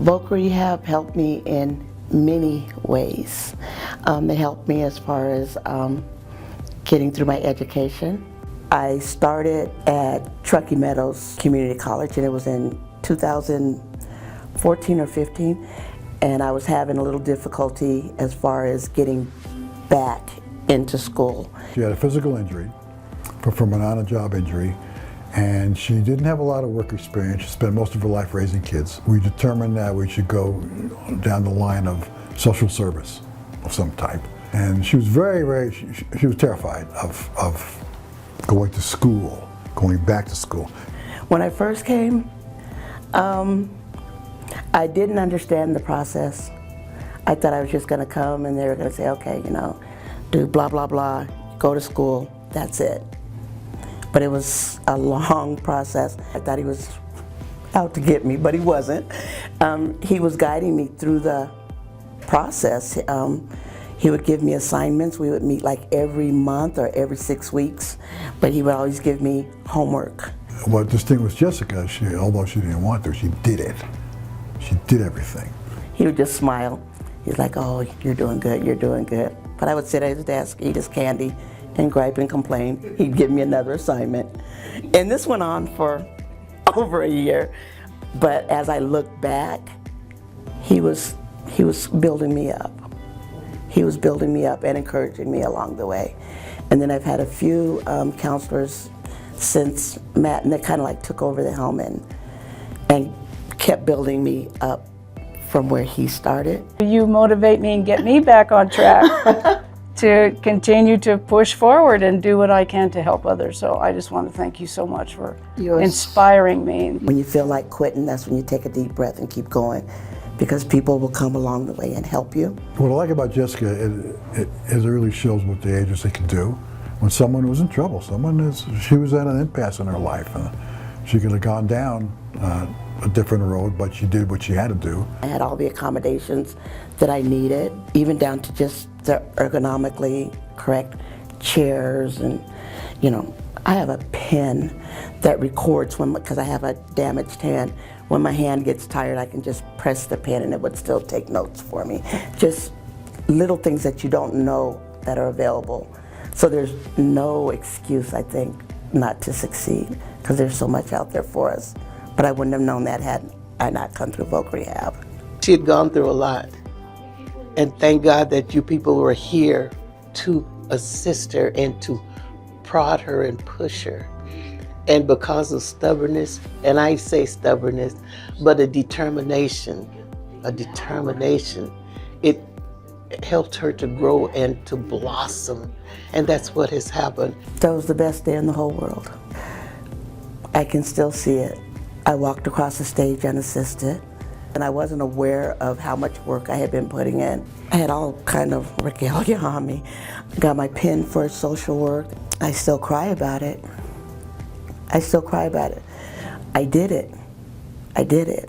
Voc Rehab helped me in many ways. It helped me as far as getting through my education. I started at Truckee Meadows Community College, and it was in 2014 or 15, and I was having a little difficulty as far as getting back into school. She had a physical injury from an on-the-job injury, and she didn't have a lot of work experience. She spent most of her life raising kids. We determined that we should go down the line of social service of some type. And she was she was terrified of going to school, going back to school. When I first came, I didn't understand the process. I thought I was just going to come and they were going to say, okay, you know, do blah, blah, blah, go to school, that's it. But it was a long process. I thought he was out to get me, but he wasn't. He was guiding me through the process. He would give me assignments. We would meet like every month or every 6 weeks, but he would always give me homework. What distinguished Jessica, although she didn't want to, she did it. She did everything. He would just smile. He's like, oh, you're doing good, you're doing good. But I would sit at his desk, eat his candy, and gripe and complain. He'd give me another assignment. And this went on for over a year. But as I look back, he was building me up. He was building me up and encouraging me along the way. And then I've had a few counselors since Matt, and they kind of like took over the helm and kept building me up from where he started. You motivate me and get me back on track to continue to push forward and do what I can to help others. So I just want to thank you so much for inspiring me. When you feel like quitting, that's when you take a deep breath and keep going, because people will come along the way and help you. What I like about Jessica is it really shows what the agency can do. When someone was in trouble, she was at an impasse in her life, and she could have gone down a different road, but she did what she had to do. I had all the accommodations that I needed, even down to just the ergonomically correct chairs, and you know, I have a pen that records because I have a damaged hand. When my hand gets tired, I can just press the pen and it would still take notes for me. Just little things that you don't know that are available. So there's no excuse, I think, not to succeed, because there's so much out there for us. But I wouldn't have known that had I not come through Voc Rehab. She had gone through a lot. And thank God that you people were here to assist her and to prod her and push her. And because of stubbornness, and I say stubbornness, but a determination, it helped her to grow and to blossom. And that's what has happened. That was the best day in the whole world. I can still see it. I walked across the stage unassisted, and I wasn't aware of how much work I had been putting in. I had all kind of regalia on me. I got my pin for social work. I still cry about it. I still cry about it. I did it. I did it.